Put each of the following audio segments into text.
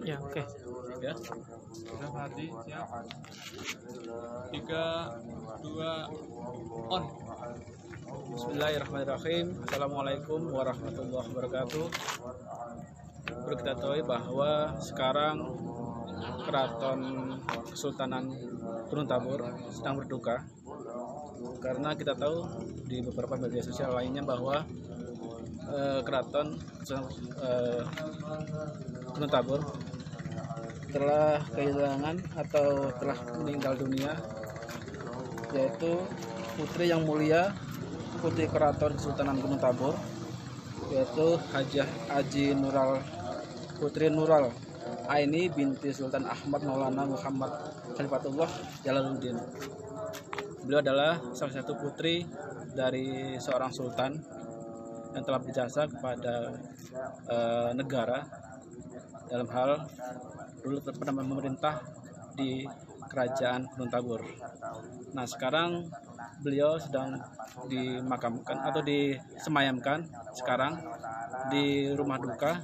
Ya, oke. Ya, sudah mati. Siap. 3, 2, on. Bismillahirrahmanirrahim. Assalamualaikum warahmatullahi wabarakatuh. Perlu kita tahu bahwa sekarang Keraton Kesultanan Gunung Tabur sedang berduka karena kita tahu di beberapa media sosial lainnya bahwa Keraton Gunung Tabur telah kehilangan atau telah meninggal dunia, yaitu putri yang mulia, putri Keraton Kesultanan Gunung Tabur, yaitu Hajah Aji Nural Putri Nural Aini binti Sultan Ahmad Maulana Muhammad Khalifatullah Jalaluddin. Beliau adalah salah satu putri dari seorang sultan yang telah berjasa kepada negara dalam hal dulu pernah memerintah di Kerajaan Gunung Tabur. Nah, sekarang beliau sedang dimakamkan atau disemayamkan sekarang di rumah duka,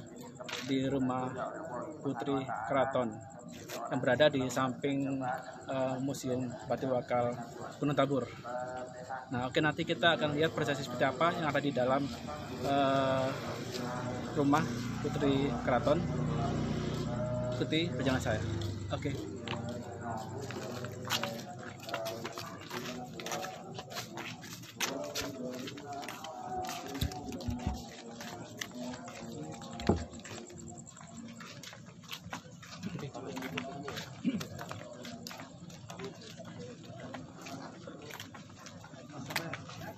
di rumah Putri Keraton yang berada di samping Museum Batu Wakal Gunung Tabur. Nah, oke, nanti kita akan lihat prosesi seperti apa yang ada di dalam rumah Putri Keraton. Ikuti perjalanan saya. Oke.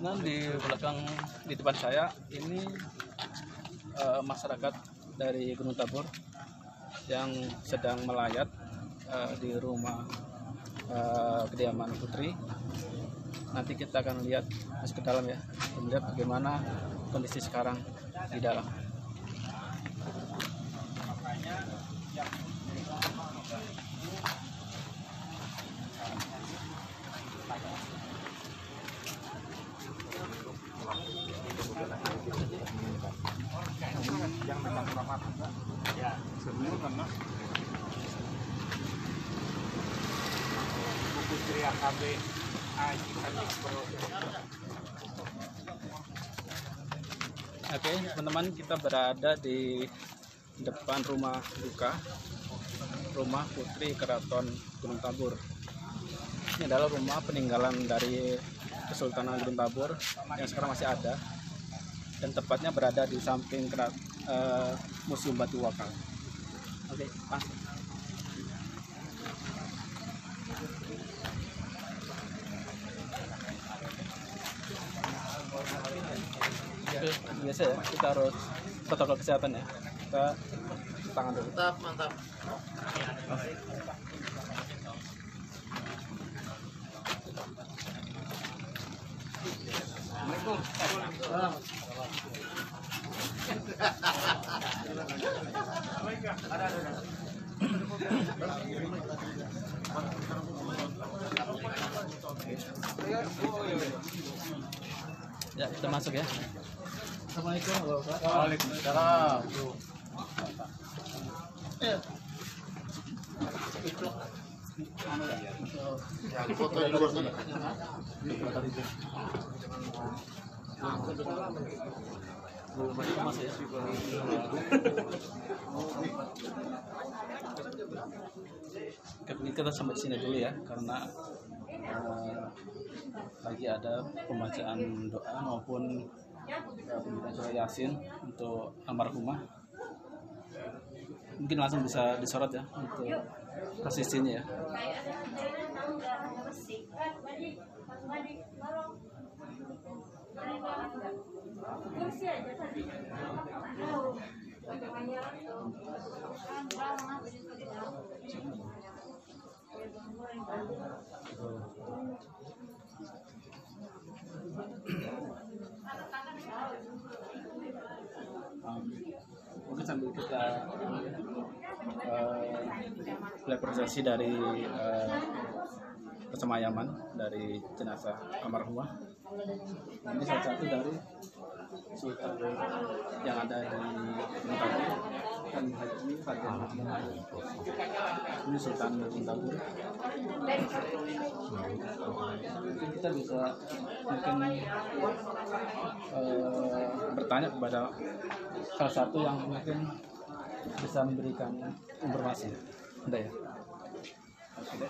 Nah, di belakang, di depan saya ini masyarakat dari Gunung Tabur yang sedang melayat di rumah kediaman Putri. Nanti kita akan lihat masuk ke dalam ya, melihat bagaimana kondisi sekarang di dalam. Oke, teman-teman, kita berada di depan rumah duka, rumah Putri Keraton Gunung Tabur. Ini adalah rumah peninggalan dari Kesultanan Gunung Tabur yang sekarang masih ada dan tepatnya berada di samping Museum Batu Wakal. Oke, masuk. Biasa ya, kita harus protokol kesehatan ya. Kita tangan dulu. Mantap, mantap. Ya, kita masuk ya. Assalamualaikum warahmatullahi wabarakatuh. Waalaikumsalam. Foto di luar sana. Masuk ya. Kita sampai sini dulu ya, karena lagi ada pembacaan doa maupun pembacaan surah Yasin untuk almarhumah. Mungkin langsung bisa disorot ya untuk posisinya ya. Mungkin sambil kita lihat prosesi dari persemayaman dari jenazah almarhumah. Ini salah satu dari sultan yang ada di Gunung Tabur. Ini Sultan Guntabur. Kita bisa mungkin bertanya kepada salah satu yang mungkin bisa memberikan informasi. Ada ya? Oke.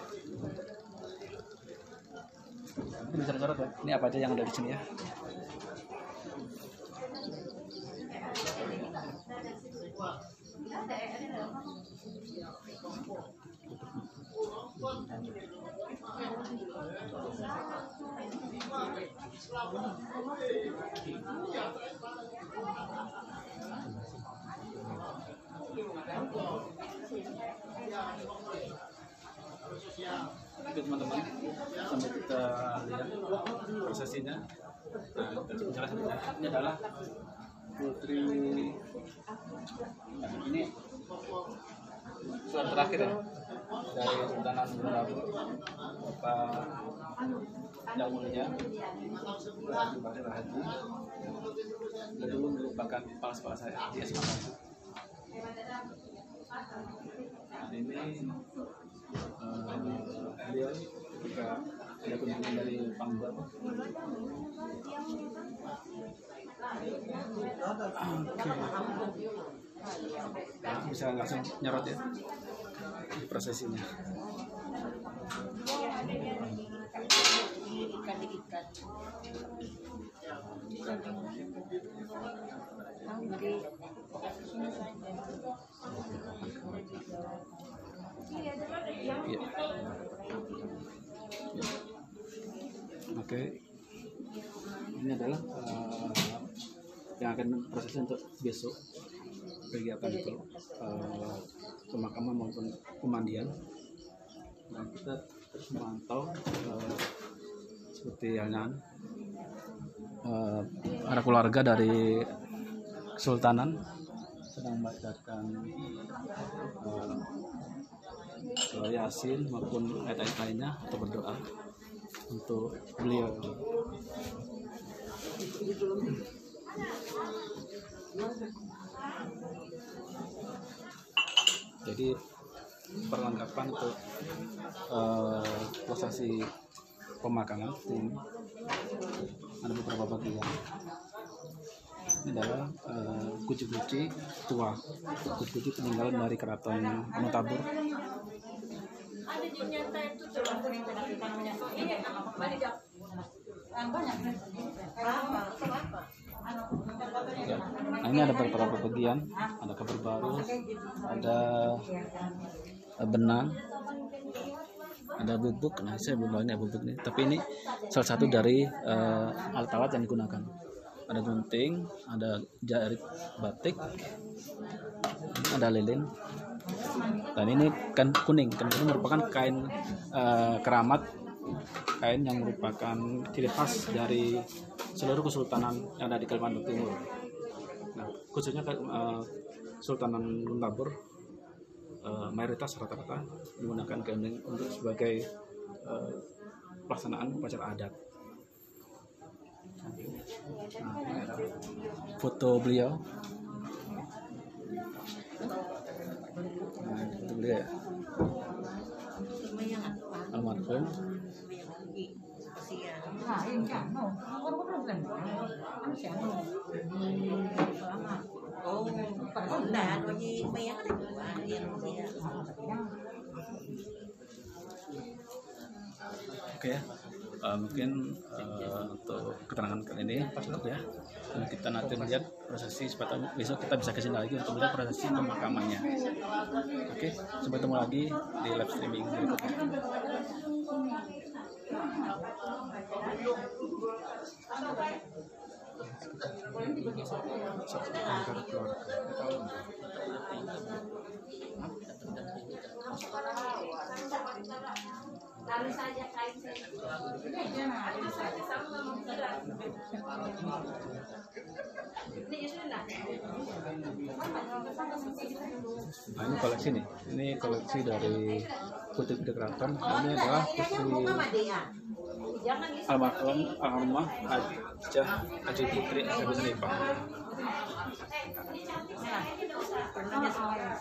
Ini bisa disorot ya. Ini apa aja yang ada di sini ya? Oke teman-teman, sampai kita lihat prosesinya. Nah, kita jelaskan ini adalah putri. Nah, ini surat terakhir ya dari Sultanan Guntabur, Bapak yang mulia Bapak Haji. Dia dulu merupakan kepala sekolah saya di SMA. Nah, ini beliau juga ada kunjungan dari Pangdam. Nah, bisa langsung nyerot ya prosesinya. Ya. Oke, ini adalah yang akan proses untuk besok kegiatan itu pemakaman maupun pemandian. Nah, kita terus memantau seperti halnya para keluarga dari Kesultanan sedang membacakan Yasin maupun ayat-ayat lainnya atau berdoa untuk beliau. Jadi perlengkapan untuk prosesi pemakaman ini ada beberapa bagian. Ini adalah guci-guci tua, guci-guci peninggalan dari Keraton Guntabur. Nah, ini ada beberapa bagian, ada kabar baru, ada benang, ada bubuk. Nah, saya belum banyak bubuk nih, tapi ini salah satu dari alat-alat yang digunakan. Ada gunting, ada jarit batik, ada lilin, dan ini kan kuning. Kan ini merupakan kain keramat, kain yang merupakan ciri khas dari seluruh kesultanan yang ada di Kalimantan Timur. Nah, khususnya Kesultanan Guntabur mayoritas rata-rata menggunakan kain untuk sebagai pelaksanaan upacara adat. Nah, ini ada foto beliau. Nah, foto beliau ya. Almarhum. Oke ya. Mungkin untuk keterangan kali ini cukup ya. Dan kita nanti melihat prosesi sepatutnya besok kita bisa kesini lagi untuk melihat prosesi pemakamannya. Oke, sampai ketemu lagi di live streaming berikutnya. Lalu saja kain saja. Nah, ini koleksi nih. Ini koleksi dari putri keraton. Ini adalah putri almarhum almarhumah Hajah Haji Putri Asyabisa Nipah. Tanya semua ya.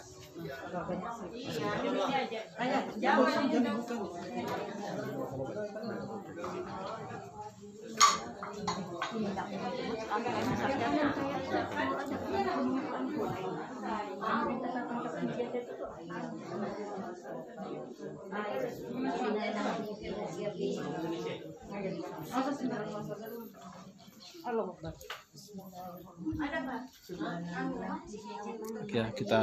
Ya, kita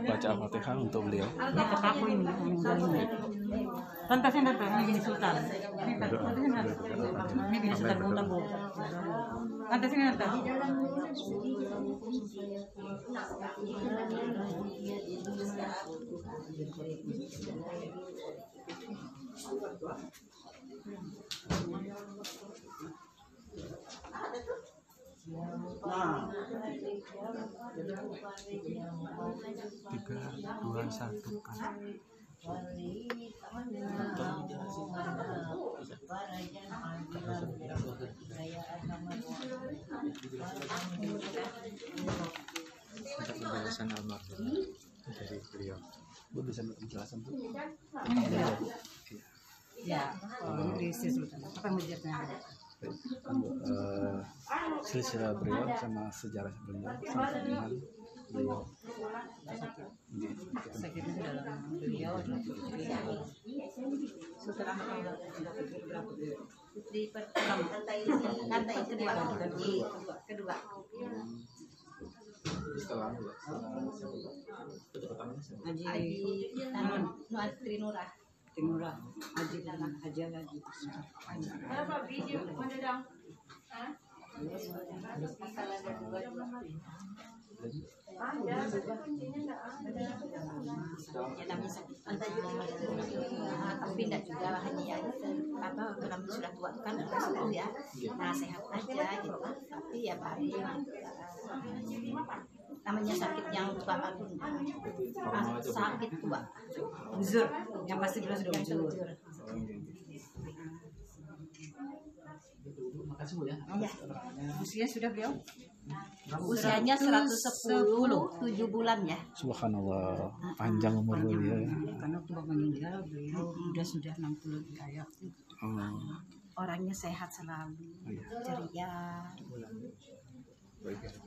baca Al-Fatihah untuk beliau. Aku ini pantasnya datang ini jadi sultan. Ini jadi sultan bukan bu. Pantasnya datang. Tiga, dua, satu kan. Untuk penjelasan almarhum dari beliau. Bu bisa minta penjelasan Bu? Ya, Inggris sultan. Apa yang menjelaskan? Silsilah beliau sama sejarah beliau sampai dengan beliau. Sakit itu dalam beliau adalah sultan Ahmad putri pertama, lantai kedua. Setelah Haji Trinurah. Haji lagi. Tapi tidak juga hanya apa kenapa sudah tua kan sudah ya, nah sehat aja gitu kan, tapi ya paling namanya sakit yang tua agung, sakit tua, Uzur, yang pasti beliau sudah uzur. Makasih Bu ya. Ya. Usia sudah beliau? Usianya 110, 7 bulan ya. Subhanallah, panjang umur beliau ya. Karena waktu bapak meninggal beliau sudah 60 kayak. Orangnya sehat selalu, ceria.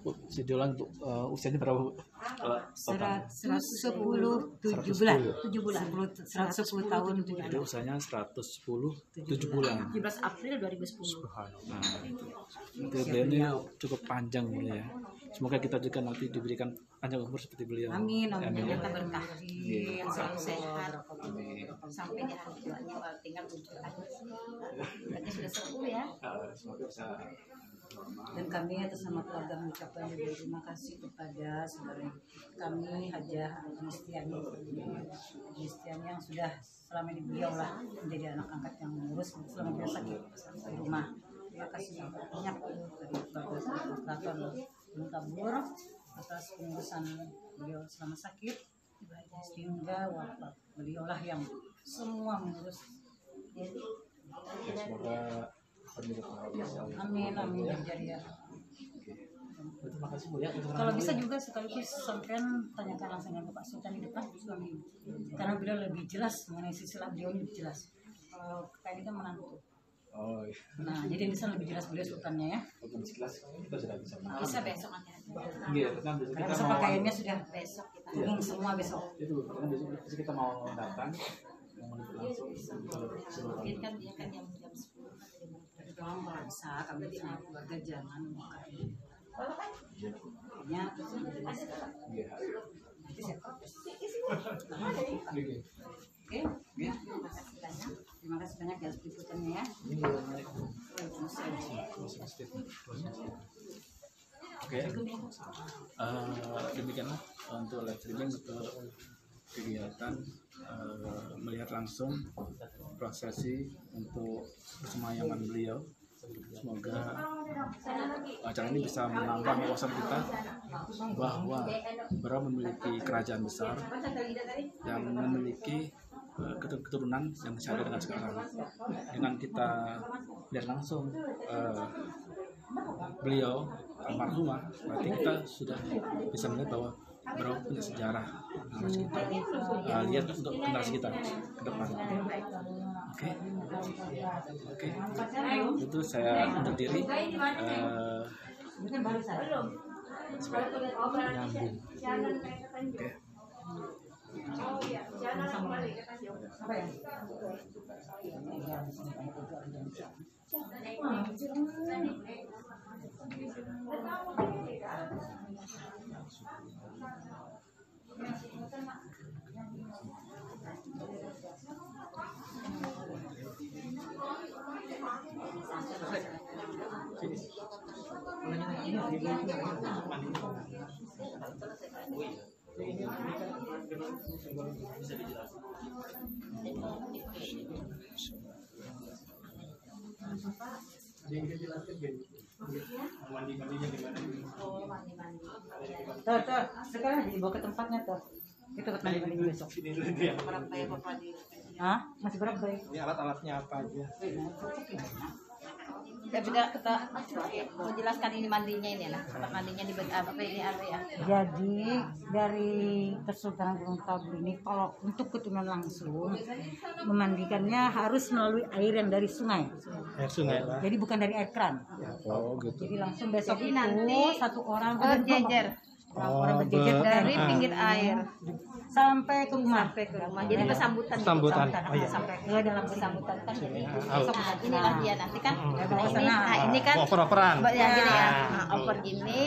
Bu, sidolan Bu, usianya berapa Bu? 110 7 bulan. 7 bulan. 110 tahun 7 Jadi bulan. usianya 110 7 bulan. 17 April 2010. Nah, itu beliau ini cukup panjang ya. Semoga kita juga nanti diberikan panjang umur seperti beliau. Amin, amin. Kita berkah yang selalu sehat sampai di hari tuanya, tinggal muncul aja. Berarti sudah sepuh ya. Semoga bisa. Dan kami atas nama keluarga mengucapkan terima kasih kepada saudara kami Hajah Kristiani yang sudah selama ini beliau lah menjadi anak angkat yang mengurus selama beliau sakit di rumah. Terima kasih banyak dari keluarga Keraton Gunung Tabur atas pengurusan beliau selama sakit sehingga wafat. Beliau lah yang semua mengurus. Semoga Amin, amin. Jadi ya. Terima kasih Bu ya. Kalau bisa juga sekaligus sampean tanyakan langsung dengan Bapak Sultan di depan suami, karena beliau lebih jelas mengenai silsilah beliau lebih jelas. Kalau kita ini kan menantu. Oh iya. Nah, jadi bisa lebih jelas beliau sultannya ya. Untuk sekilas kita sudah bisa. Bisa besok nanti. Iya, kan besok Karena kita besok mau pakaiannya sudah Besok kita. semua besok. itu kan besok kita mau datang mau langsung Mungkin kan dia kan jam 10. Tapi kalau nggak bisa, kami sama keluarga jangan ya terus Iya. nanti saya protes. Oke. Oke, terima kasih banyak ya liputannya ya. Oke, demikianlah untuk live streaming untuk kegiatan melihat langsung prosesi untuk persemayaman beliau. Semoga acara ini bisa menambah wawasan kita bahwa beliau memiliki kerajaan besar yang memiliki keturunan yang masih ada dengan sekarang. Dengan kita lihat langsung beliau almarhumah, berarti kita sudah bisa melihat bahwa Berau punya sejarah. Nah, harus kita lihat untuk generasi kita ke depan. Oke, oke. Itu saya undur diri. Supaya nyambung. Oke. Tuh, sekarang dibawa ke tempatnya tuh. Itu buat mandi besok. Berapa ya Bapak di? Hah? Masih berapa ya? Ini alat-alatnya apa aja? Ya beda kita menjelaskan ini mandinya ini lah. Tempat mandinya di apa ini ada ya? Jadi dari Kesultanan Gunung Tabur ini kalau untuk keturunan langsung memandikannya harus melalui air yang dari sungai. Air sungai lah. Jadi bukan dari air keran. Oh, gitu. Jadi langsung besok Jadi itu nanti satu orang berjejer orang berjejer dari dari pinggir air sampai ke rumah. sampai ke rumah. Jadi pesambutan. Sambutan. Sambutan, Oh, iya. sampai ke dalam Pesambutan kan. Ah, Nah, inilah dia nanti kan. Nah, Nah, ini kan Oper-operan. ya gini ya, oper gini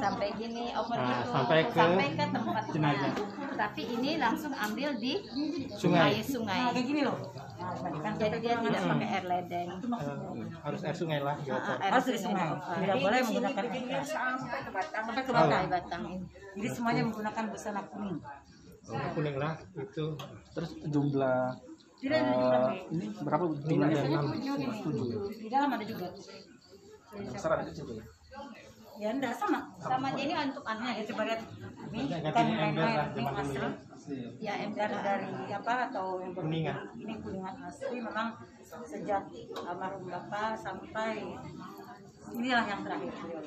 sampai gini, oper gitu sampai ke tempatnya. jenazah. Tapi ini langsung ambil di Sungai. sungai. Nah, kayak gini loh. Nah, kan Jadi dia tidak pakai air ledeng. Harus air sungai lah. Air harus dari sungai. Tidak boleh menggunakan air keran. Sampai ke batang. Batang ini. Jadi semuanya menggunakan busana kuning. Kuning lah itu. Terus jumlah Tidak ada juga. ini berapa Ini jumlahnya? ada 6. Di dalam ada juga. Besar ada kecil ya? Ya enggak sama. Sama dia ini untuk Nah, anak ya itu. coba lihat. Ini Ganti bukan ember lah, main-main. Ini zaman dulu ya. asli. Ya ember Dari apa atau yang Kuningan. Ini kuningan asli memang sejak almarhum Bapak sampai inilah yang terakhir beliau.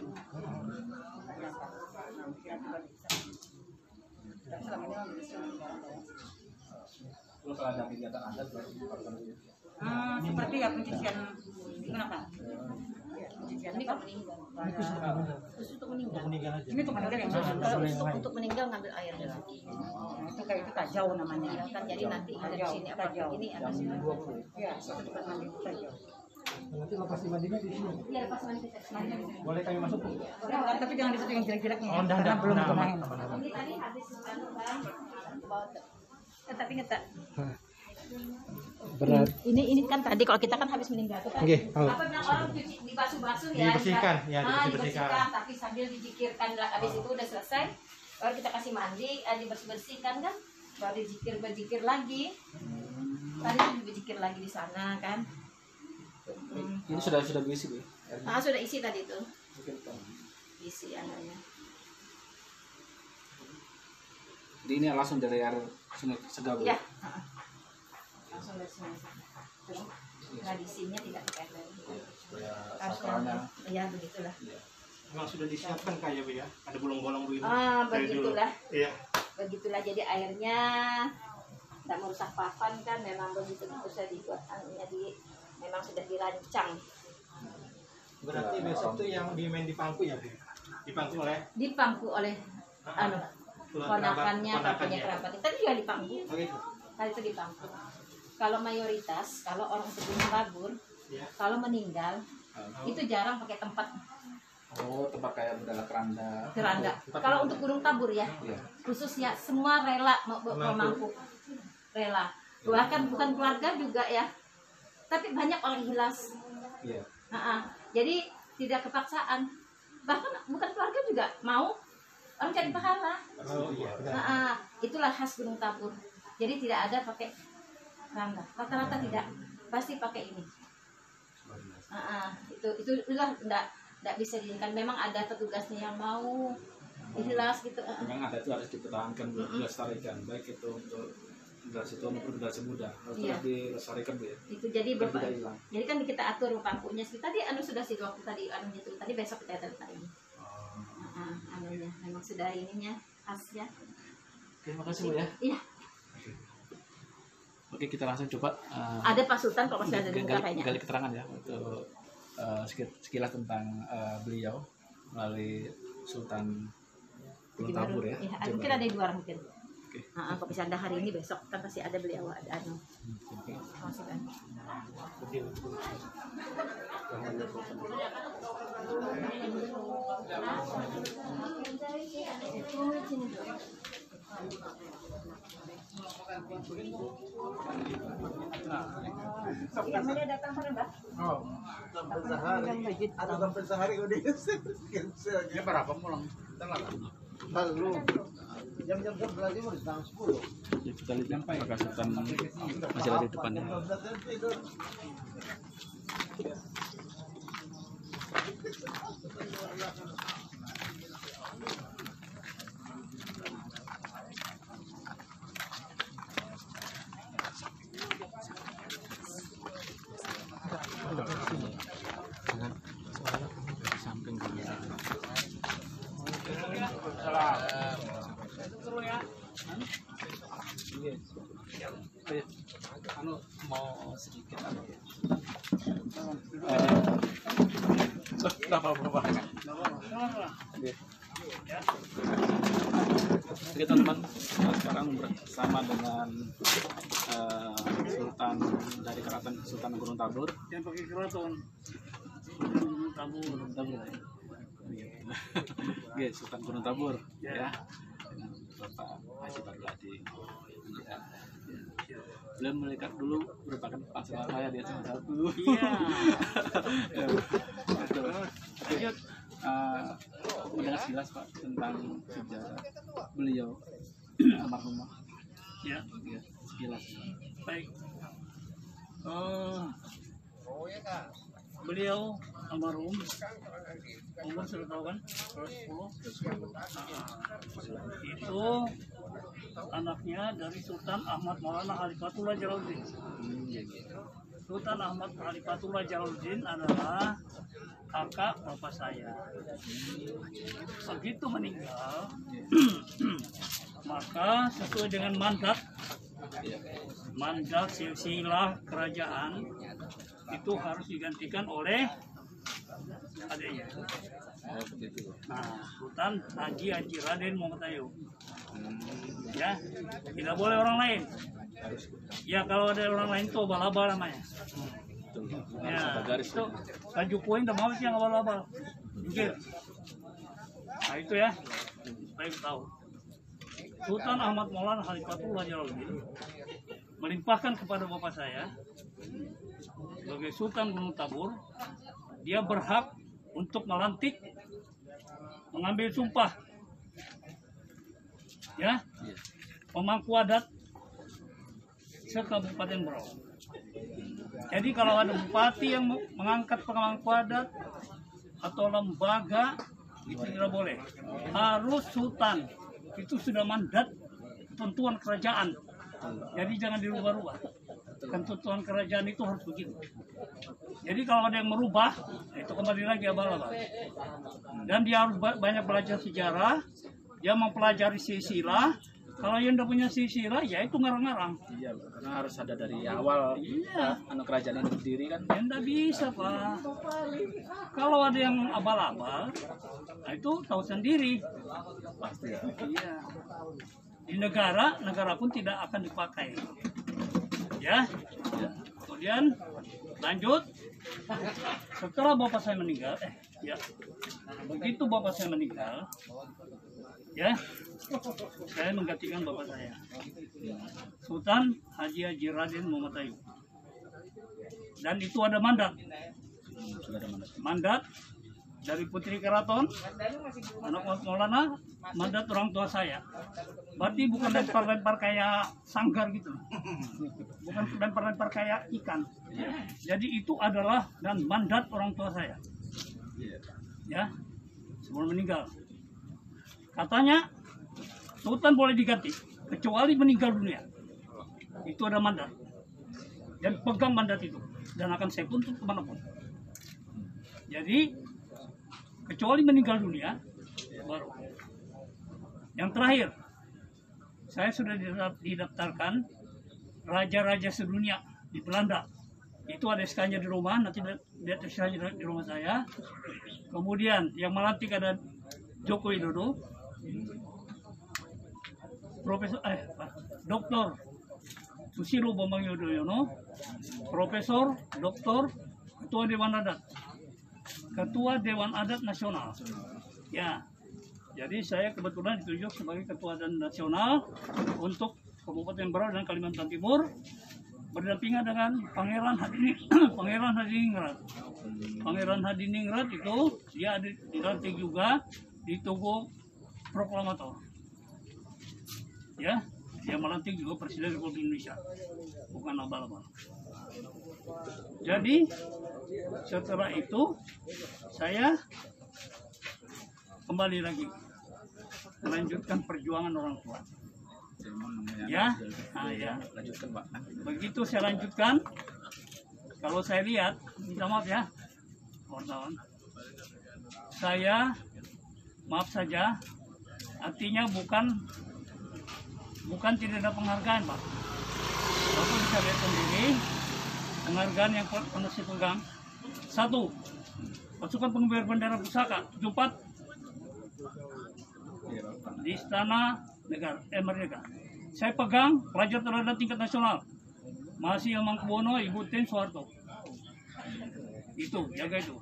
Selama ini memang Kalau ada kegiatan adat berarti seperti ya pencucian digunakan. Pencucian ini apa? kalau meninggal. Khusus untuk meninggal. Meninggal aja. Ini untuk meninggal yang Kalau untuk meninggal ngambil air lagi. itu kayak itu tajau namanya. Ya kan jadi nanti ada di sini apa ini ada di sini. Ya, satu tempat mandi tajau. Nanti lokasi mandinya di sini. Iya pas mandi Boleh kami masuk? Boleh, tapi jangan disitu yang jelek-jeleknya ya, Oh, enggak, karena enggak. belum Enggak, digunakan. aman. Ini tadi habis kan bawa tapi nggak berat. ini kan tadi kalau kita kan habis meninggal tuh kan Oke, apa bilang orang cuci dibasuh-basuh ya Dibersihkan, ya, dibersihkan. dibersihkan tapi sambil dizikirkan habis itu udah selesai baru kita kasih mandi dibersih-bersihkan kan baru berzikir lagi tadi berzikir lagi di sana kan Ini sudah berisi Bu. sudah isi tadi tuh isi anaknya Jadi ini langsung dari air Sungai Segabu. ya langsung dari sini tradisinya tidak pakai air Supaya sakralnya. ya begitulah Memang sudah disiapkan kayak Bu ya. Ada bolong-bolong Bu ini. Dari dulu. begitulah Iya. begitulah jadi airnya tidak merusak papan kan memang begitu saya dibuat anunya memang sudah dirancang Berarti besok tuh yang main di pangku ya Bu? Dipangku oleh dipangku oleh anu ponakannya papanya kerabat kita juga dipangku Oh gitu. kali itu dipangku kalau mayoritas kalau orang ke Gunung Tabur Iya. kalau meninggal itu jarang pakai tempat Oh, tempat kayak bedala keranda. keranda kalau untuk Gunung Tabur ya Iya. khusus ya semua rela memangku rela bahkan bukan keluarga juga ya tapi banyak orang hilas Iya. jadi tidak kepaksaan bahkan bukan keluarga juga mau orang cari pahala Oh iya. Benar. itulah khas Gunung Tabur jadi tidak ada pakai keranda rata-rata tidak pasti pakai ini itu udah enggak bisa diinginkan memang ada petugasnya yang mau ikhlas gitu Memang ada itu harus dipertahankan, dilestarikan, baik itu untuk generasi tua maupun generasi muda harus Iya. terus dilestarikan Bu ya. itu jadi Biar bapak tidak hilang. jadi kan kita atur pangkunya sih tadi anu sudah sih waktu tadi anu gitu tadi besok kita tadi sudah ininya khasnya. Terima kasih Bu ya. Iya. Oke, kita langsung coba Ada Pak Sultan kok masih ada di muka kayaknya. gali keterangan ya untuk sekilas tentang beliau melalui Sultan Gunung Tabur ya. Iya, Coba. mungkin ada di luar mungkin. Oke. Kalau bisa Anda hari ini besok kan pasti ada beliau ada anu. Oke. Masuk kan. Iya, mana datang mana Mbak? Oh, Ada sampai sehari udah ini berapa pulang? lalu jam-jam 11 mau di tanggal 10. Ya, kita lihat apakah Sultan masih ada di depannya. Samping anu mau sedikit anu ya. Berapa? Oke teman-teman, sekarang bersama dengan Sultan dari Keraton Sultan Gunung Tabur. Yang pakai keraton Gunung Tabur. Oke, Sultan Gunung Tabur ya. Dengan Bapak Haji Barladi. Ya. Beliau melihat dulu merupakan pasangan saya dia cuma satu. Iya. Ya, betul. Lanjut. Udah jelas Pak tentang sejarah beliau almarhumah. Ya, Ya, sekilas. baik. Beliau almarhum umur sudah tahu kan 10. Itu anaknya dari Sultan Ahmad Maulana Khalifatullah Jalaluddin. Sultan Ahmad Khalifatullah Jalaluddin adalah kakak bapak saya. Begitu meninggal, maka sesuai dengan mandat silsilah kerajaan itu harus digantikan oleh adiknya. Nah, Sultan Haji Raden Muhammad Ayub. Ya, tidak boleh orang lain. Ya, kalau ada orang lain itu abal-abal namanya. Ya, itu Tanjung Poin udah mau yang abal-abal. Mungkin. Nah, itu ya. Baik tahu. Sultan Ahmad Maulana Khalifatullah Jalaluddin melimpahkan kepada bapak saya sebagai Sultan Gunung Tabur, dia berhak untuk melantik, mengambil sumpah, ya, pemangku adat se-Kabupaten Berau. Jadi kalau ada bupati yang mengangkat pemangku adat atau lembaga itu tidak boleh, harus sultan. Itu sudah mandat ketentuan kerajaan. Jadi jangan dirubah-rubah. Ketentuan kerajaan itu harus begitu. Jadi kalau ada yang merubah, itu kembali lagi abal-abal. Dan dia harus banyak belajar sejarah, dia mempelajari silsilah. Kalau yang tidak punya silsilah, ya itu ngarang-ngarang. Iya, karena harus ada dari awal. Iya. Anu kerajaan ini berdiri kan. Ya tidak bisa, Pak. Kalau ada yang abal-abal, nah itu tahu sendiri. Pasti ya. Iya. Di negara pun tidak akan dipakai. Ya. Kemudian lanjut. Setelah bapak saya meninggal, ya. Begitu bapak saya meninggal, ya, saya menggantikan bapak saya, Sultan Haji Raden Muhammad Ayub. Dan itu ada mandat. Mandat dari Putri Keraton, anak Maulana, mandat orang tua saya. Berarti bukan lempar-lempar kayak sanggar gitu. Bukan lempar-lempar kayak ikan. Jadi itu adalah dan mandat orang tua saya. Ya, sebelum meninggal. Katanya Sultan boleh diganti kecuali meninggal dunia. Itu ada mandat. Dan pegang mandat itu dan akan saya tuntut kemanapun. Jadi kecuali meninggal dunia baru. Yang terakhir, saya sudah didaftarkan raja-raja sedunia di Belanda. Itu ada SK-nya di rumah, nanti lihat SK-nya di rumah saya. Kemudian yang melantik ada Joko Widodo, Dr. Susilo Bambang Yudhoyono, Profesor Dr. Ketua Dewan Adat, Ketua Dewan Adat Nasional. Ya, jadi saya kebetulan ditunjuk sebagai Ketua Adat Nasional untuk Kabupaten Berau dan Kalimantan Timur, berdampingan dengan Pangeran Hadiningrat. Pangeran Hadiningrat itu dia dilantik juga di Tugu Proklamator. Ya, dia melantik juga Presiden Republik Indonesia, bukan abal-abal. Jadi setelah itu saya kembali lagi melanjutkan perjuangan orang tua. Ya, nah, ya. Begitu saya lanjutkan. Kalau saya lihat, minta maaf ya, wartawan. Saya maaf saja, artinya bukan tidak ada penghargaan, Pak. Bapak bisa lihat sendiri penghargaan yang pernah saya pegang. 1. Pasukan pengibar bendera pusaka 74 di Istana Merdeka. Saya pegang pelajar terhadap tingkat nasional. Masih Mangkubono, Ibu Tin Soeharto. Itu, jaga itu.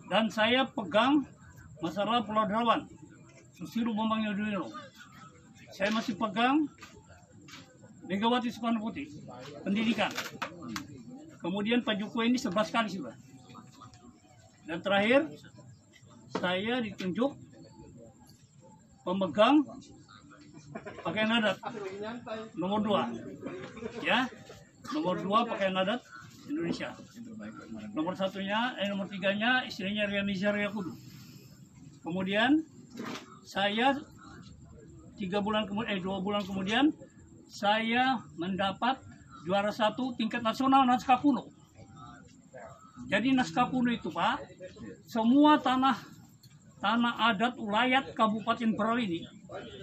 Dan saya pegang masalah Pulau Derawan, Susilo Bambang Yudhoyono. Saya masih pegang Megawati Soekarno Putri, pendidikan. Kemudian Pak Jokowi ini 11 kali sudah. Dan terakhir, saya ditunjuk pemegang pakaian adat nomor 2. Ya, nomor 2 pakaian adat Indonesia. Nomor 3-nya istrinya Ria Mizar Yakudu. Kemudian saya 2 bulan kemudian saya mendapat juara 1 tingkat nasional naskah kuno. Jadi naskah kuno itu, Pak, semua tanah adat ulayat Kabupaten Berau ini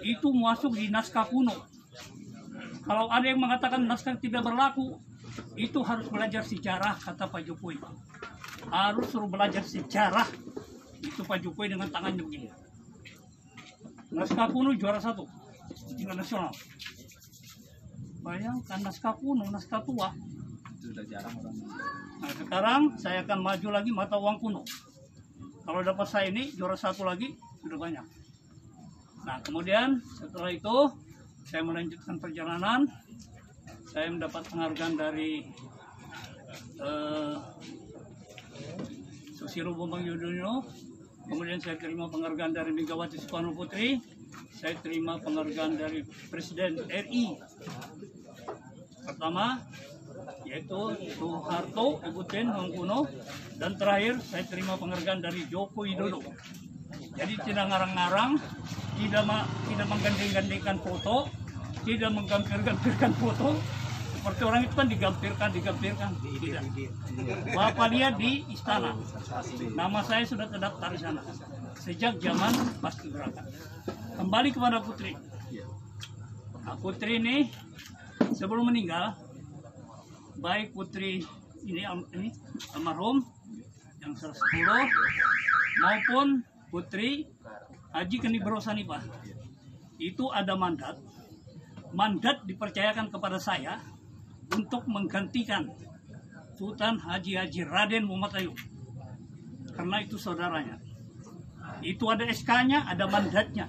itu masuk di naskah kuno. Kalau ada yang mengatakan naskah tidak berlaku, itu harus belajar sejarah, kata Pak Jokowi. Harus suruh belajar sejarah. Itu Pak Jokowi dengan tangannya begini. Naskah kuno juara 1 tingkat nasional. Bayangkan naskah kuno, naskah tua. Sudah jarang orang. Nah, sekarang saya akan maju lagi mata uang kuno. Kalau dapat saya ini juara 1 lagi sudah banyak. Nah, kemudian setelah itu saya melanjutkan perjalanan. Saya mendapat penghargaan dari Susilo Bambang Yudhoyono. Kemudian saya terima penghargaan dari Megawati Soekarno Putri. Saya terima penghargaan dari Presiden RI pertama, yaitu Soeharto, Ibu Tin, Mangkubono. Dan terakhir saya terima penghargaan dari Joko Widodo. Jadi tidak ngarang-ngarang, tidak menggandeng-gandengkan foto, tidak menggampir-gampirkan foto. Seperti orang itu kan digampirkan. Tidak. Bapak lihat di istana. Nama saya sudah terdaftar di sana. Sejak zaman Paskibraka. Kembali kepada Putri. Nah, Putri ini sebelum meninggal, baik Putri ini almarhum yang 110 maupun Putri Haji Kenibro Sanipah, itu ada mandat dipercayakan kepada saya untuk menggantikan Sultan Haji Raden Muhammad Ayub, karena itu saudaranya. Itu ada SK-nya, ada mandatnya.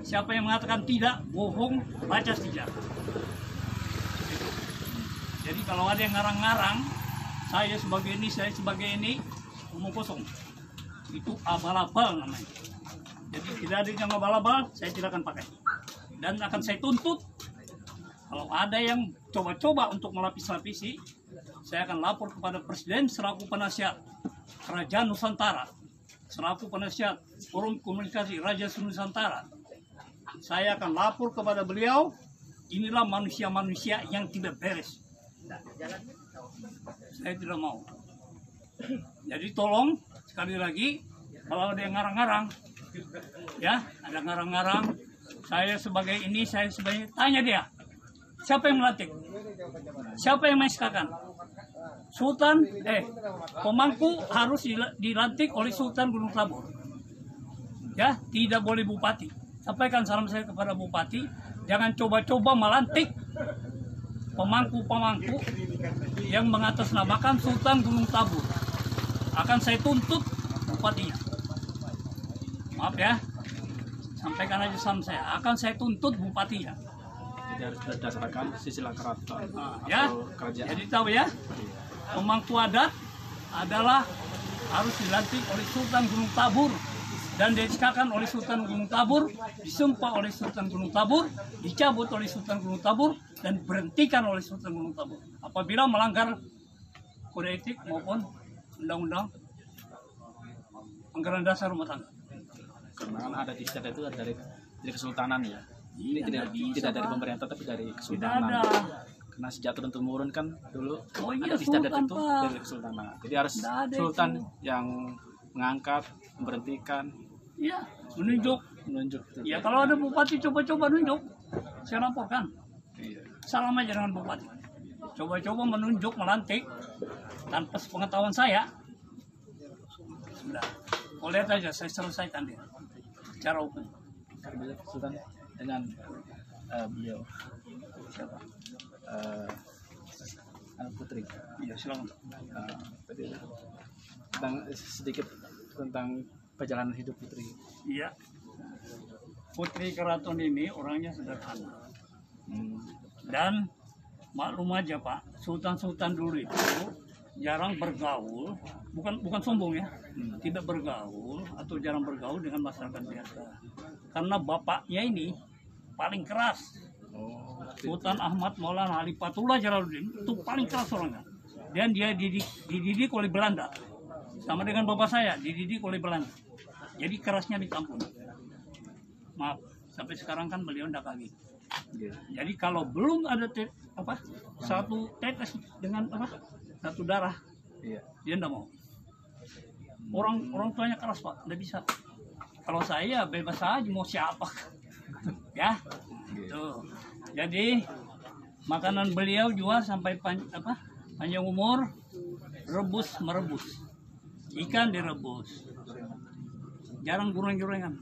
Siapa yang mengatakan tidak, bohong, baca sejarah. Jadi kalau ada yang ngarang-ngarang, saya sebagai ini, omong kosong. Itu abal-abal namanya. Jadi tidak ada yang abal-abal, saya tidak akan pakai. Dan akan saya tuntut. Kalau ada yang coba-coba untuk melapis-lapisi, saya akan lapor kepada Presiden selaku penasihat Kerajaan Nusantara, selaku penasihat Forum Komunikasi Raja Nusantara. Saya akan lapor kepada beliau, inilah manusia-manusia yang tidak beres. Saya tidak mau. Jadi tolong sekali lagi, kalau ada yang ngarang-ngarang, ya, ada ngarang-ngarang Saya sebagai tanya dia, siapa yang melantik? Siapa yang mengiskakan? Sultan, pemangku harus dilantik oleh Sultan Gunung Tabur. Ya, tidak boleh bupati. Sampaikan salam saya kepada bupati, jangan coba-coba melantik pemangku-pemangku yang mengatasnamakan Sultan Gunung Tabur. Akan saya tuntut bupatinya. Maaf ya, sampaikan aja salam saya. Akan saya tuntut bupatinya. Jadi harus berdasarkan silsilah keraton Ya, atau kerajaan. jadi tahu ya, pemangku adat adalah harus dilantik oleh Sultan Gunung Tabur dan diiskakan oleh Sultan Gunung Tabur, disumpah oleh Sultan Gunung Tabur, dicabut oleh Sultan Gunung Tabur, dan berhentikan oleh Sultan Gunung Tabur apabila melanggar kode etik maupun undang-undang anggaran dasar rumah tangga. Karena kan adat istiadat itu dari kesultanan ya. Ini Iya, tidak dari pemerintah tapi dari Tidak kesultanan. ada. Karena sejak turun temurun kan dulu Oh iya, adat istiadat sultan, itu Pak. dari kesultanan. Jadi harus Tidak ada sultan itu. yang mengangkat, memberhentikan, Iya, menunjuk. menunjuk. Ya kalau ada bupati coba-coba nunjuk, saya laporkan. Iya. Salam aja dengan bupati. Coba-coba menunjuk, melantik tanpa pengetahuan saya. Sudah. Kau lihat aja, saya selesaikan dia secara hukum. Bila sultan dengan beliau Siapa? anak putri. Iya, silakan. Tadi tentang sedikit tentang perjalanan hidup putri. Iya. Putri Keraton ini orangnya sederhana. Dan maklum aja Pak, sultan-sultan dulu itu jarang bergaul, bukan sombong ya, tidak bergaul atau jarang bergaul dengan masyarakat biasa. Karena bapaknya ini paling keras. Sultan Ahmad Maulana Halifatullah Jalaluddin itu paling keras orangnya. Dan dia dididik oleh Belanda. Sama dengan bapak saya, dididik oleh Belanda. Jadi kerasnya ditampung. Maaf, sampai sekarang kan beliau tidak kawin. Jadi kalau belum ada satu tetes dengan satu darah, dia tidak mau. Orang tuanya keras Pak, tidak bisa. Kalau saya bebas aja mau siapa, ya. Tuh. Jadi makanan beliau juga sampai panjang umur, merebus, ikan direbus, jarang goreng-gorengan,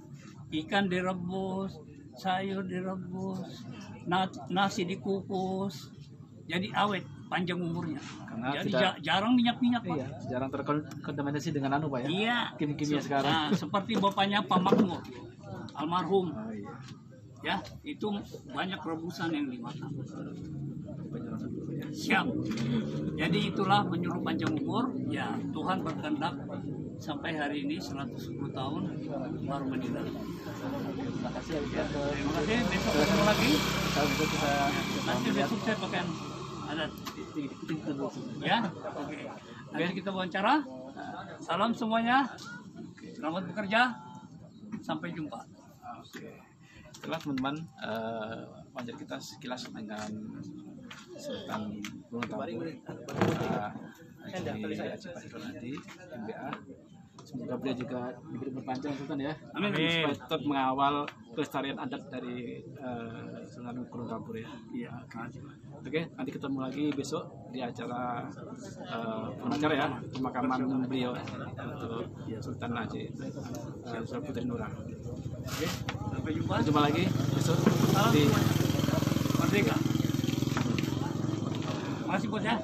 ikan direbus, sayur direbus, nasi dikukus, jadi awet panjang umurnya. Karena Jadi tidak- jarang minyak-minyak Pak. Iya, jarang terkontaminasi dengan Pak ya. Iya. Kimia sekarang. Nah, seperti bapaknya Pak Makmur, almarhum. Oh, iya. Ya, itu banyak rebusan yang dimakan. Siap. Jadi itulah penyuluh panjang umur. Ya, Tuhan berkehendak sampai hari ini 110 tahun baru meninggal. Terima kasih ya. Terima kasih. Besok ketemu lagi. Kalau bisa kita Nanti besok saya pakai adat. Ya, oke. Nanti kita wawancara. Salam semuanya. Selamat bekerja. Sampai jumpa. Oke. Itulah teman-teman wawancara kita sekilas dengan Sultan Gunung Tabur, Haji Fahirul Hadi, MBA. Semoga beliau juga diberi berpanjang Sultan ya. Amin. Supaya tetap mengawal kelestarian adat dari Sultan Gunung Tabur ya. Iya. Oke, nanti ketemu lagi besok di acara pengacara ya, pemakaman beliau untuk Sultan Haji Sultan Putri Nurah. Oke. Sampai jumpa. Kita jumpa lagi besok Salam di semuanya. Merdeka. Makasih bos ya.